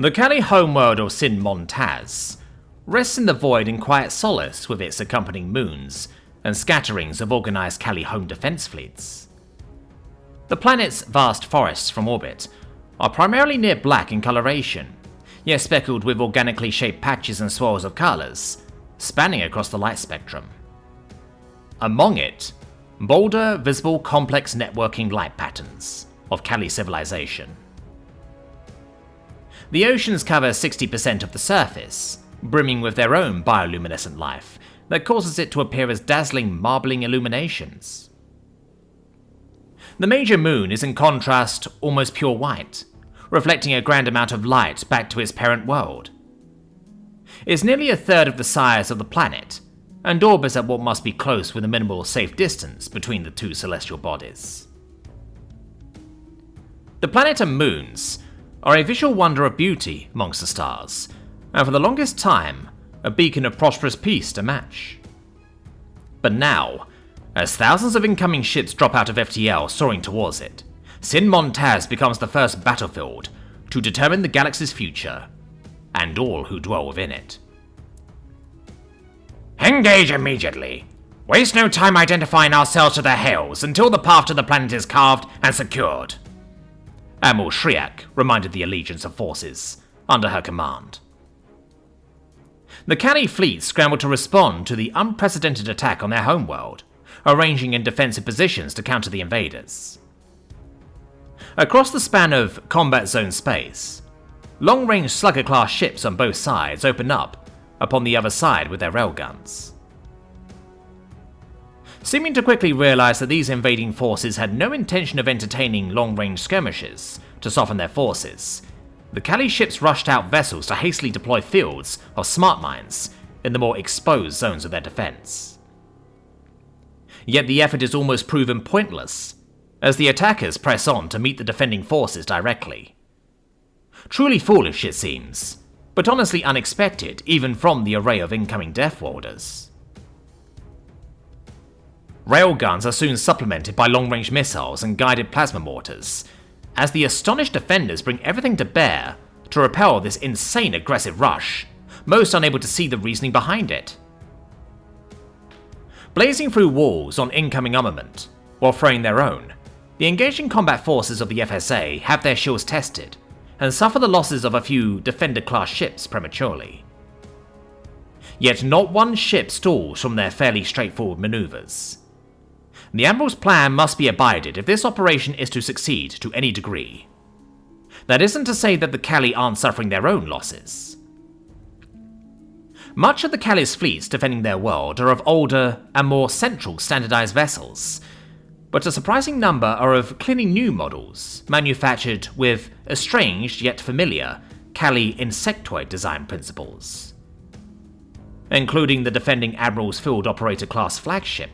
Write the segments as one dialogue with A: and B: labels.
A: The Kali homeworld of Sin Montaz rests in the void in quiet solace with its accompanying moons and scatterings of organized Kali home defense fleets. The planet's vast forests from orbit are primarily near black in coloration, yet speckled with organically shaped patches and swirls of colors, spanning across the light spectrum. Among it, bolder, visible, complex networking light patterns of Kali civilization. The oceans cover 60% of the surface, brimming with their own bioluminescent life that causes it to appear as dazzling, marbling illuminations. The major moon is in contrast almost pure white, reflecting a grand amount of light back to its parent world. It's nearly a third of the size of the planet, and orbits at what must be close with a minimal safe distance between the two celestial bodies. The planet and moons are a visual wonder of beauty amongst the stars, and for the longest time, a beacon of prosperous peace to match. But now, as thousands of incoming ships drop out of FTL soaring towards it, Sin Montaz becomes the first battlefield to determine the galaxy's future, and all who dwell within it.
B: Engage immediately. Waste no time identifying ourselves to the Hells until the path to the planet is carved and secured.
A: Admiral Shriak reminded the Allegiance of forces under her command. The Kali fleet scrambled to respond to the unprecedented attack on their homeworld, arranging in defensive positions to counter the invaders. Across the span of combat zone space, long-range Slugger-class ships on both sides open up upon the other side with their railguns. Seeming to quickly realize that these invading forces had no intention of entertaining long-range skirmishes to soften their forces, the Kali ships rushed out vessels to hastily deploy fields of smart mines in the more exposed zones of their defense. Yet the effort is almost proven pointless, as the attackers press on to meet the defending forces directly. Truly foolish, it seems, but honestly unexpected even from the array of incoming Deathworlders. Railguns are soon supplemented by long-range missiles and guided plasma mortars, as the astonished defenders bring everything to bear to repel this insane aggressive rush, most unable to see the reasoning behind it. Blazing through walls on incoming armament, while throwing their own, the engaging combat forces of the FSA have their shields tested, and suffer the losses of a few Defender-class ships prematurely. Yet not one ship stalls from their fairly straightforward maneuvers. The Admiral's plan must be abided if this operation is to succeed to any degree. That isn't to say that the Kali aren't suffering their own losses. Much of the Kali's fleets defending their world are of older and more central standardized vessels, but a surprising number are of clearly new models, manufactured with estranged yet familiar Kali insectoid design principles, including the defending Admiral's Field Operator class flagship.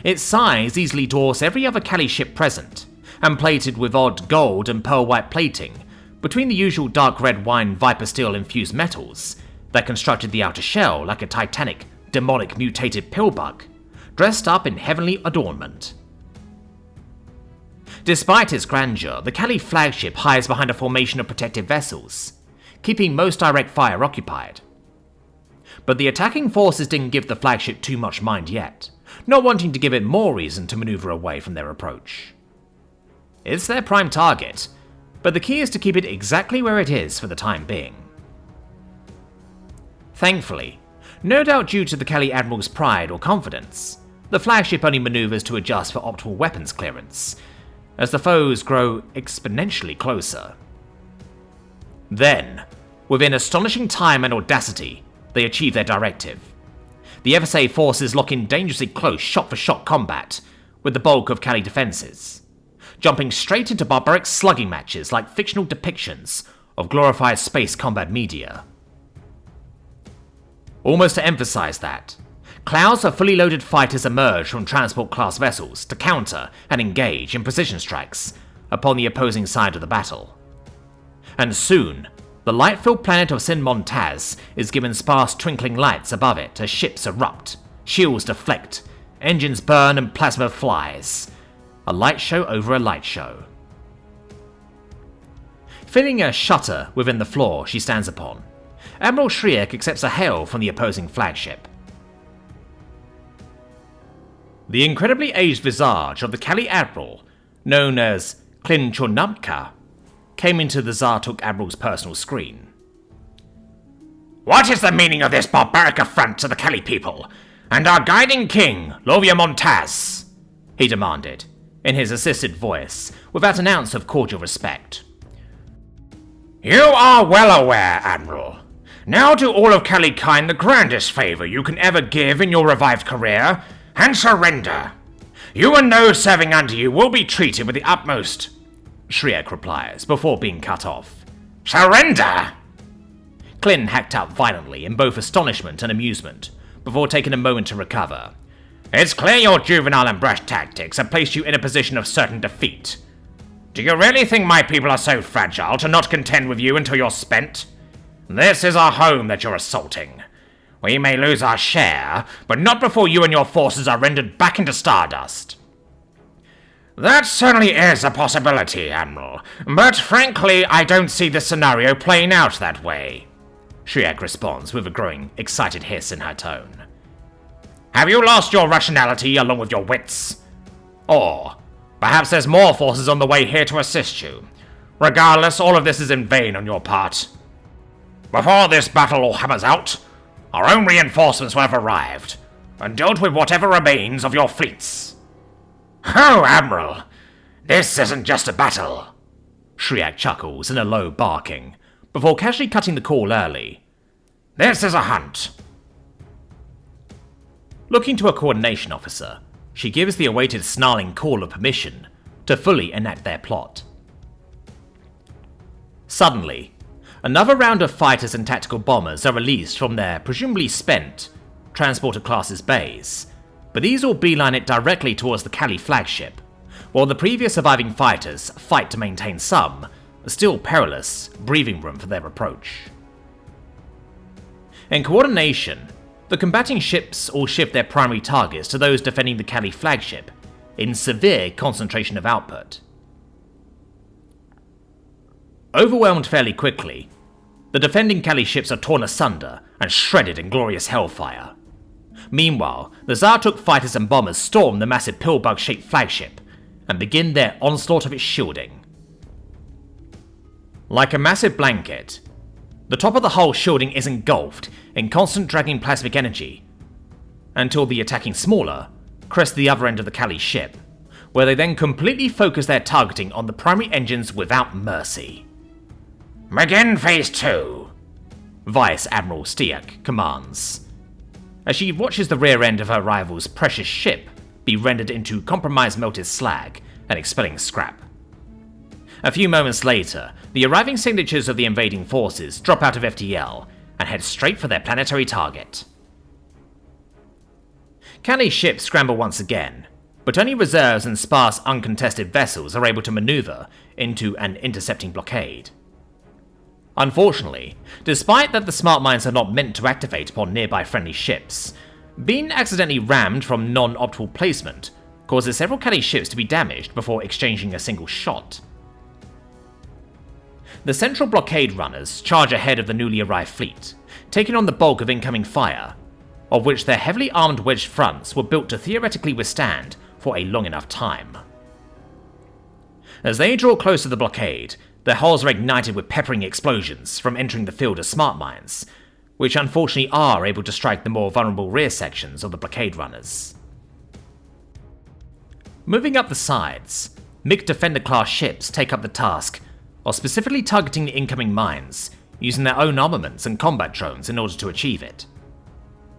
A: Its size easily dwarfs every other Kali ship present, and plated with odd gold and pearl white plating between the usual dark red wine Viper steel infused metals that constructed the outer shell like a titanic, demonic mutated pillbug, dressed up in heavenly adornment. Despite its grandeur, the Kali flagship hides behind a formation of protective vessels, keeping most direct fire occupied. But the attacking forces didn't give the flagship too much mind yet, not wanting to give it more reason to maneuver away from their approach. It's their prime target, but the key is to keep it exactly where it is for the time being. Thankfully, no doubt due to the Kali Admiral's pride or confidence, the flagship only maneuvers to adjust for optimal weapons clearance, as the foes grow exponentially closer. Then, within astonishing time and audacity, they achieve their directive. The FSA forces lock in dangerously close shot-for-shot combat with the bulk of Kali defenses, jumping straight into barbaric slugging matches like fictional depictions of glorified space combat media. Almost to emphasize that, clouds of fully loaded fighters emerge from transport-class vessels to counter and engage in precision strikes upon the opposing side of the battle. And soon, the light-filled planet of Sin Montaz is given sparse twinkling lights above it as ships erupt, shields deflect, engines burn and plasma flies. A light show over a light show. Filling a shutter within the floor she stands upon, Admiral Shriek accepts a hail from the opposing flagship. The incredibly aged visage of the Kali Admiral, known as Klin Chornamka, came into the Zartuk Admiral's personal screen.
B: What is the meaning of this barbaric affront to the Kali people, and our guiding king, Lovia Montaz?
A: He demanded, in his assisted voice, without an ounce of cordial respect.
B: You are well aware, Admiral. Now do all of Kali-kind the grandest favor you can ever give in your revived career, and surrender. You and those serving under you will be treated with the utmost,
A: Shriek replies, before being cut off.
B: Surrender!
A: Klin hacked out violently in both astonishment and amusement, before taking a moment to recover.
B: It's clear your juvenile and brash tactics have placed you in a position of certain defeat. Do you really think my people are so fragile to not contend with you until you're spent? This is our home that you're assaulting. We may lose our share, but not before you and your forces are rendered back into stardust. That certainly is a possibility, Admiral, but frankly, I don't see this scenario playing out that way.
A: Shriek responds with a growing, excited hiss in her tone.
B: Have you lost your rationality along with your wits? Or perhaps there's more forces on the way here to assist you. Regardless, all of this is in vain on your part. Before this battle all hammers out, our own reinforcements will have arrived, and dealt with whatever remains of your fleets. Oh, Admiral, this isn't just a battle.
A: Shriek chuckles in a low barking, before casually cutting the call early.
B: This is a hunt.
A: Looking to a coordination officer, she gives the awaited snarling call of permission to fully enact their plot. Suddenly, another round of fighters and tactical bombers are released from their presumably spent transporter classes bays, but these all beeline it directly towards the Kali flagship, while the previous surviving fighters fight to maintain some, still perilous, breathing room for their approach. In coordination, the combating ships all shift their primary targets to those defending the Kali flagship, in severe concentration of output. Overwhelmed fairly quickly, the defending Kali ships are torn asunder and shredded in glorious hellfire. Meanwhile, the Zartuk fighters and bombers storm the massive pillbug-shaped flagship and begin their onslaught of its shielding. Like a massive blanket, the top of the hull shielding is engulfed in constant dragging plasmic energy, until the attacking smaller crest the other end of the Kali ship, where they then completely focus their targeting on the primary engines without mercy.
B: Begin Phase 2,
A: Vice Admiral Stiak commands, as she watches the rear end of her rival's precious ship be rendered into compromised melted slag and expelling scrap. A few moments later, the arriving signatures of the invading forces drop out of FTL and head straight for their planetary target. Kali's ships scramble once again, but only reserves and sparse uncontested vessels are able to maneuver into an intercepting blockade. Unfortunately, despite that the smart mines are not meant to activate upon nearby friendly ships, being accidentally rammed from non-optimal placement causes several Kali ships to be damaged before exchanging a single shot. The central blockade runners charge ahead of the newly arrived fleet, taking on the bulk of incoming fire, of which their heavily armed wedged fronts were built to theoretically withstand for a long enough time. As they draw close to the blockade, their hulls are ignited with peppering explosions from entering the field of smart mines, which unfortunately are able to strike the more vulnerable rear sections of the blockade runners. Moving up the sides, MiG Defender-class ships take up the task of specifically targeting the incoming mines, using their own armaments and combat drones in order to achieve it.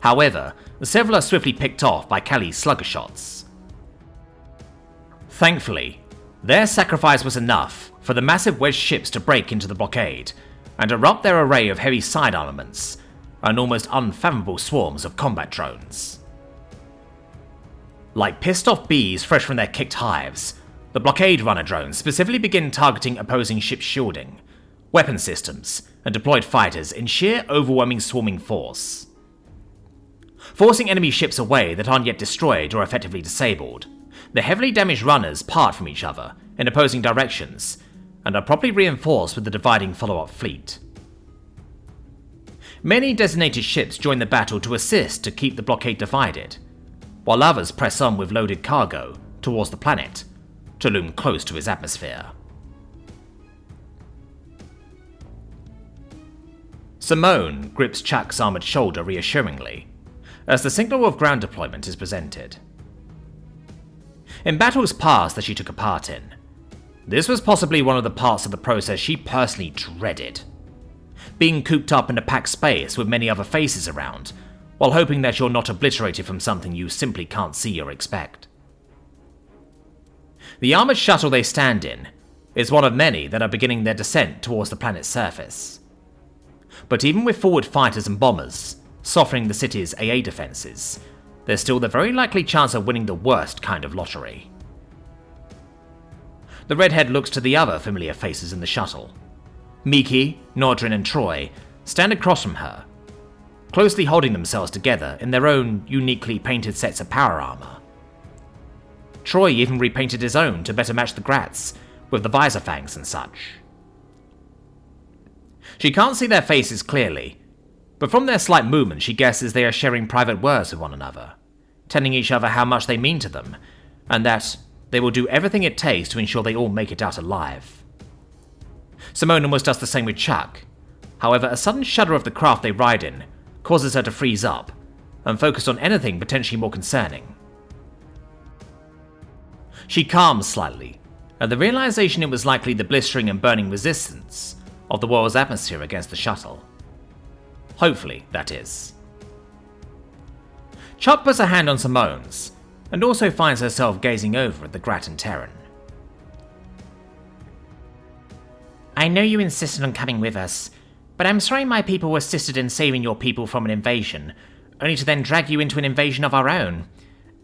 A: However, several are swiftly picked off by Kali's slugger shots. Thankfully, their sacrifice was enough for the massive wedged ships to break into the blockade and erupt their array of heavy side armaments and almost unfathomable swarms of combat drones. Like pissed off bees fresh from their kicked hives, the blockade runner drones specifically begin targeting opposing ships' shielding, weapon systems, and deployed fighters in sheer overwhelming swarming force. Forcing enemy ships away that aren't yet destroyed or effectively disabled, the heavily damaged runners part from each other in opposing directions and are properly reinforced with the dividing follow-up fleet. Many designated ships join the battle to assist to keep the blockade divided, while others press on with loaded cargo towards the planet to loom close to its atmosphere. Simone grips Chuck's armored shoulder reassuringly as the signal of ground deployment is presented. In battles past that she took a part in, this was possibly one of the parts of the process she personally dreaded. Being cooped up in a packed space with many other faces around, while hoping that you're not obliterated from something you simply can't see or expect. The armored shuttle they stand in is one of many that are beginning their descent towards the planet's surface. But even with forward fighters and bombers softening the city's AA defenses, there's still the very likely chance of winning the worst kind of lottery. The redhead looks to the other familiar faces in the shuttle. Miki, Nordrin and Troy stand across from her, closely holding themselves together in their own uniquely painted sets of power armor. Troy even repainted his own to better match the Gratz, with the visor fangs and such. She can't see their faces clearly, but from their slight movement she guesses they are sharing private words with one another, telling each other how much they mean to them, and that they will do everything it takes to ensure they all make it out alive. Simone almost does the same with Chuck. However, a sudden shudder of the craft they ride in causes her to freeze up and focus on anything potentially more concerning. She calms slightly at the realization it was likely the blistering and burning resistance of the world's atmosphere against the shuttle. Hopefully, that is. Chuck puts a hand on Simone's and also finds herself gazing over at the Grat and Terran.
C: I know you insisted on coming with us, but I'm sorry my people assisted in saving your people from an invasion, only to then drag you into an invasion of our own.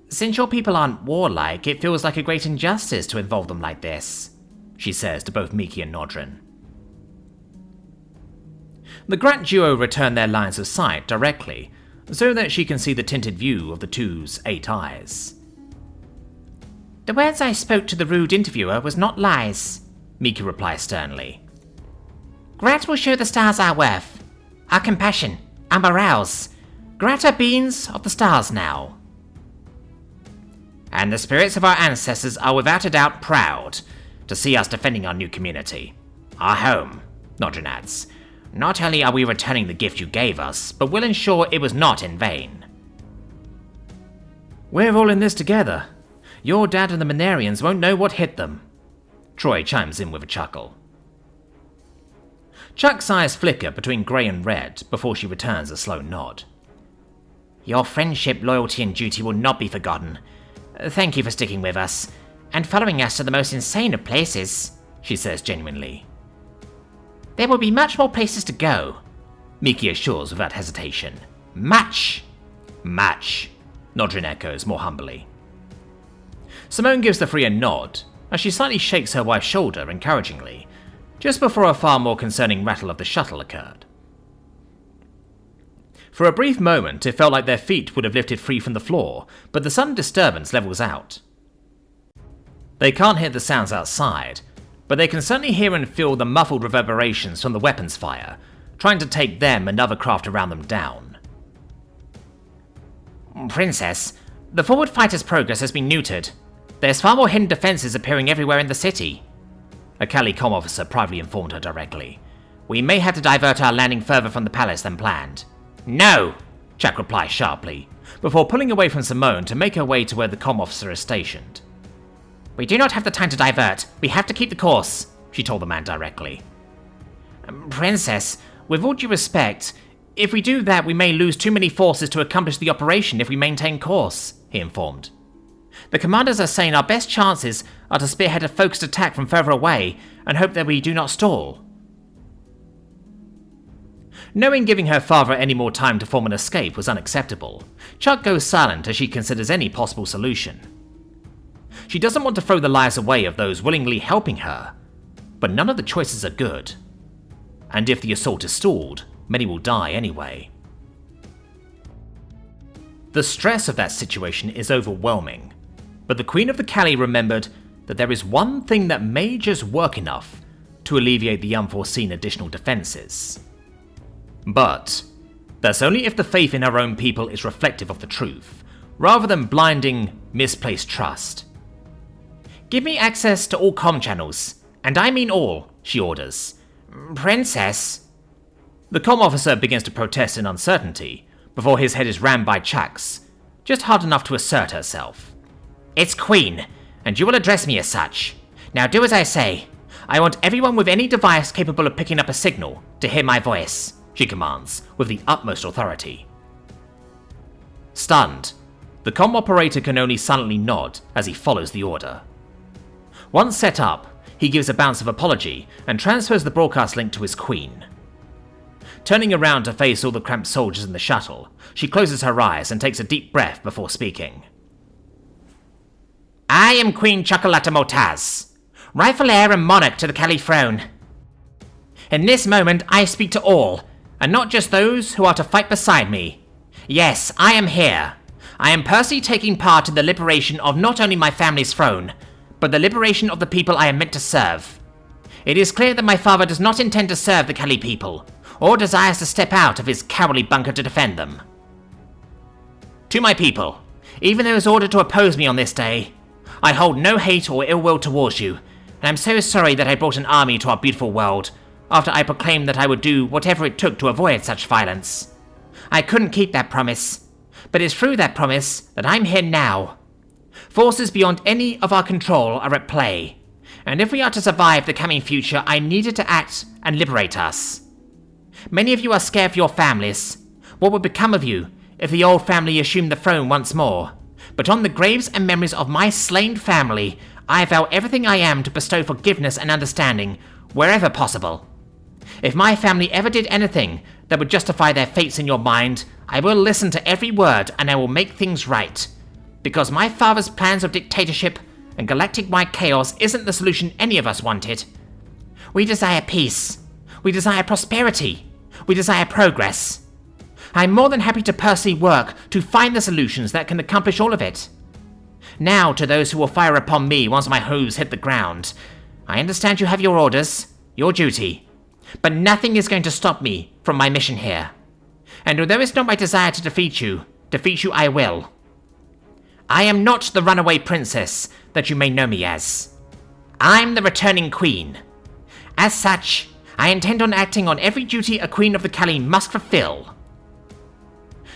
C: Since your people aren't warlike, it feels like a great injustice to involve them like this, she says to both Miki and Nordrin. The Grat duo return their lines of sight directly, so that she can see the tinted view of the two's 8 eyes. The words I spoke to the rude interviewer was not lies, Miki replies sternly. Grat will show the stars our worth, our compassion, our morals. Grat are beings of the stars now. And the spirits of our ancestors are without a doubt proud to see us defending our new community. Our home, Nordrin adds. Not only are we returning the gift you gave us, but we'll ensure it was not in vain.
A: We're all in this together. Your dad and the Manarians won't know what hit them. Troy chimes in with a chuckle. Chuck's eyes flicker between grey and red before she returns a slow nod.
C: Your friendship, loyalty and duty will not be forgotten. Thank you for sticking with us, and following us to the most insane of places, she says genuinely. There will be much more places to go, Miki assures without hesitation. Much!
A: Match, Nordrin echoes more humbly. Simone gives the three a nod as she slightly shakes her wife's shoulder encouragingly, just before a far more concerning rattle of the shuttle occurred. For a brief moment, it felt like their feet would have lifted free from the floor, but the sudden disturbance levels out. They can't hear the sounds outside, but they can certainly hear and feel the muffled reverberations from the weapons fire, trying to take them and other craft around them down.
C: Princess, the forward fighter's progress has been neutered. There's far more hidden defenses appearing everywhere in the city, a Cali comm officer privately informed her directly. We may have to divert our landing further from the palace than planned. No, Jack replies sharply, before pulling away from Simone to make her way to where the comm officer is stationed. We do not have the time to divert. We have to keep the course, she told the man directly. Princess, with all due respect, if we do that we may lose too many forces to accomplish the operation if we maintain course, he informed. The commanders are saying our best chances are to spearhead a focused attack from further away and hope that we do not stall. Knowing giving her father any more time to form an escape was unacceptable, Chuck goes silent as she considers any possible solution. She doesn't want to throw the lives away of those willingly helping her, but none of the choices are good. And if the assault is stalled, many will die anyway. The stress of that situation is overwhelming, but the Queen of the Cali remembered that there is one thing that may just work enough
A: to alleviate the unforeseen additional defenses. But that's only if the faith in her own people is reflective of the truth, rather than blinding, misplaced trust.
C: Give me access to all comm channels, and I mean all, she orders. Princess?
A: The comm officer begins to protest in uncertainty, before his head is rammed by Chax, just hard enough to assert herself.
C: It's Queen, and you will address me as such. Now do as I say. I want everyone with any device capable of picking up a signal to hear my voice, she commands, with the utmost authority.
A: Stunned, the comm operator can only silently nod as he follows the order. Once set up, he gives a bounce of apology and transfers the broadcast link to his queen. Turning around to face all the cramped soldiers in the shuttle, she closes her eyes and takes a deep breath before speaking.
C: I am Queen Chocolata Motaz, rightful heir and monarch to the Kali throne. In this moment, I speak to all, and not just those who are to fight beside me. Yes, I am here. I am personally taking part in the liberation of not only my family's throne, but the liberation of the people I am meant to serve. It is clear that my father does not intend to serve the Kali people, or desires to step out of his cowardly bunker to defend them. To my people, even those ordered to oppose me on this day, I hold no hate or ill will towards you, and I'm so sorry that I brought an army to our beautiful world, after I proclaimed that I would do whatever it took to avoid such violence. I couldn't keep that promise, but it's through that promise that I'm here now. Forces beyond any of our control are at play, and if we are to survive the coming future, I needed to act and liberate us. Many of you are scared for your families. What would become of you if the old family assumed the throne once more? But on the graves and memories of my slain family, I vow everything I am to bestow forgiveness and understanding wherever possible. If my family ever did anything that would justify their fates in your mind, I will listen to every word and I will make things right. Because my father's plans of dictatorship and galactic-wide chaos isn't the solution any of us wanted. We desire peace. We desire prosperity. We desire progress. I'm more than happy to personally work to find the solutions that can accomplish all of it. Now, to those who will fire upon me once my hooves hit the ground, I understand you have your orders, your duty, but nothing is going to stop me from my mission here. And although it's not my desire to defeat you I will. I am not the runaway princess that you may know me as. I'm the returning queen. As such, I intend on acting on every duty a queen of the Kali must fulfill.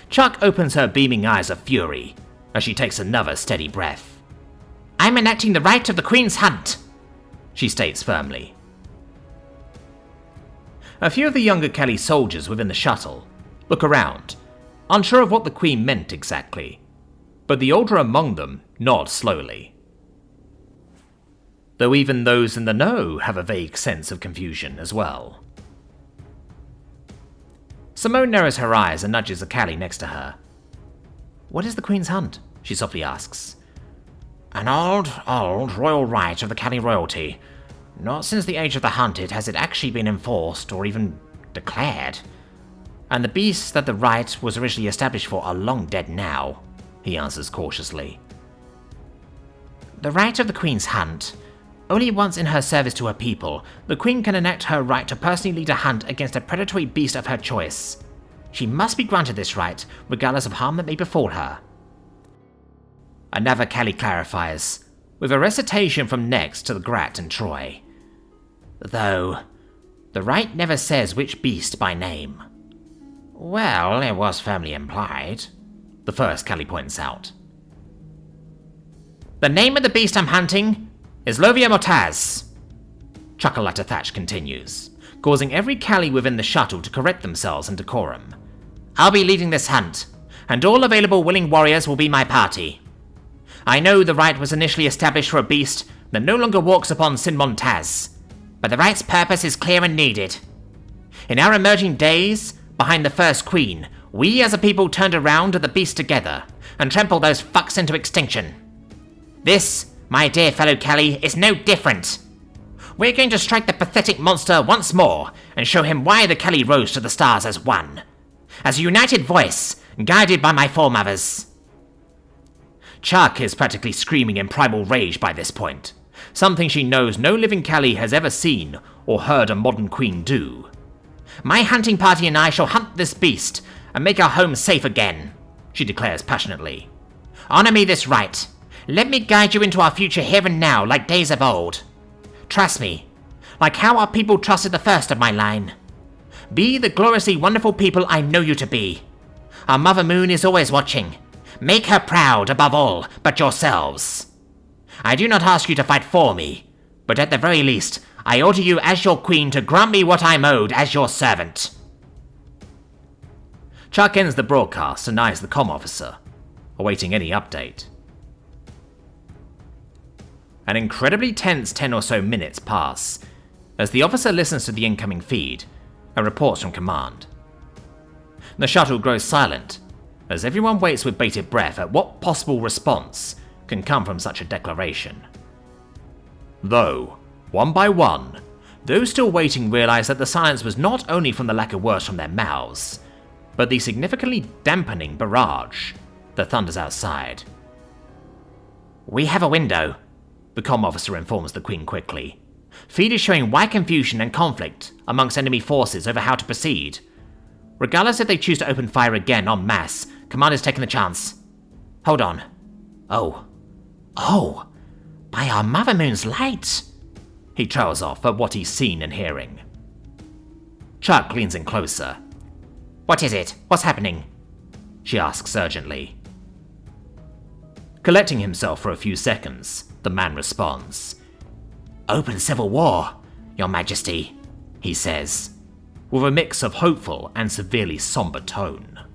A: Chuck opens her beaming eyes of fury as she takes another steady breath.
C: I'm enacting the right of the Queen's hunt,
A: she states firmly. A few of the younger Kali soldiers within the shuttle look around, unsure of what the Queen meant exactly, but the older among them nod slowly. Though even those in the know have a vague sense of confusion as well. Simone narrows her eyes and nudges a Kali next to her. What is the Queen's hunt? She softly asks.
C: An old royal right of the Kali royalty. Not since the age of the hunted has it actually been enforced or even declared. And the beasts that the right was originally established for are long dead now, he answers cautiously. The right of the Queen's hunt. Only once in her service to her people, the Queen can enact her right to personally lead a hunt against a predatory beast of her choice. She must be granted this right, regardless of harm that may befall her.
A: Another Kali clarifies, with a recitation from Nex to the Grat and Troy.
C: Though, the right never says which beast by name. Well, it was firmly implied, the first Kali points out. The name of the beast I'm hunting is Lovia Motaz, Chocolata Thatch continues, causing every Kali within the shuttle to correct themselves in decorum. I'll be leading this hunt, and all available willing warriors will be my party. I know the right was initially established for a beast that no longer walks upon Sin Montaz, but the right's purpose is clear and needed. In our emerging days, behind the First Queen, we as a people turned around to the beast together and trampled those fucks into extinction. This, my dear fellow Kali, is no different. We're going to strike the pathetic monster once more and show him why the Kali rose to the stars as one. As a united voice, guided by my foremothers.
A: Chuck is practically screaming in primal rage by this point, something she knows no living Callie has ever seen or heard a modern queen do.
C: My hunting party and I shall hunt this beast and make our home safe again, she declares passionately. Honor me this right. Let me guide you into our future here and now like days of old. Trust me, like how our people trusted the first of my line. Be the gloriously wonderful people I know you to be. Our Mother Moon is always watching. Make her proud above all but yourselves. I do not ask you to fight for me, but at the very least, I order you as your queen to grant me what I'm owed as your servant.
A: Chuck ends the broadcast and eyes the comm officer, awaiting any update. An incredibly tense 10 or so minutes pass, as the officer listens to the incoming feed and reports from command. The shuttle grows silent, as everyone waits with bated breath at what possible response can come from such a declaration. Though, one by one, those still waiting realize that the silence was not only from the lack of words from their mouths, but the significantly dampening barrage that thunders outside.
C: We have a window, the comm officer informs the Queen quickly. Feed is showing wide confusion and conflict amongst enemy forces over how to proceed. Regardless if they choose to open fire again en masse, Command is taking the chance. Hold on. Oh, by our Mother Moon's light.
A: He trails off at what he's seen and hearing. Chuck leans in closer.
C: What is it? What's happening? She asks urgently.
A: Collecting himself for a few seconds, the man responds.
C: Open civil war, Your Majesty, he says,
A: with a mix of hopeful and severely somber tone.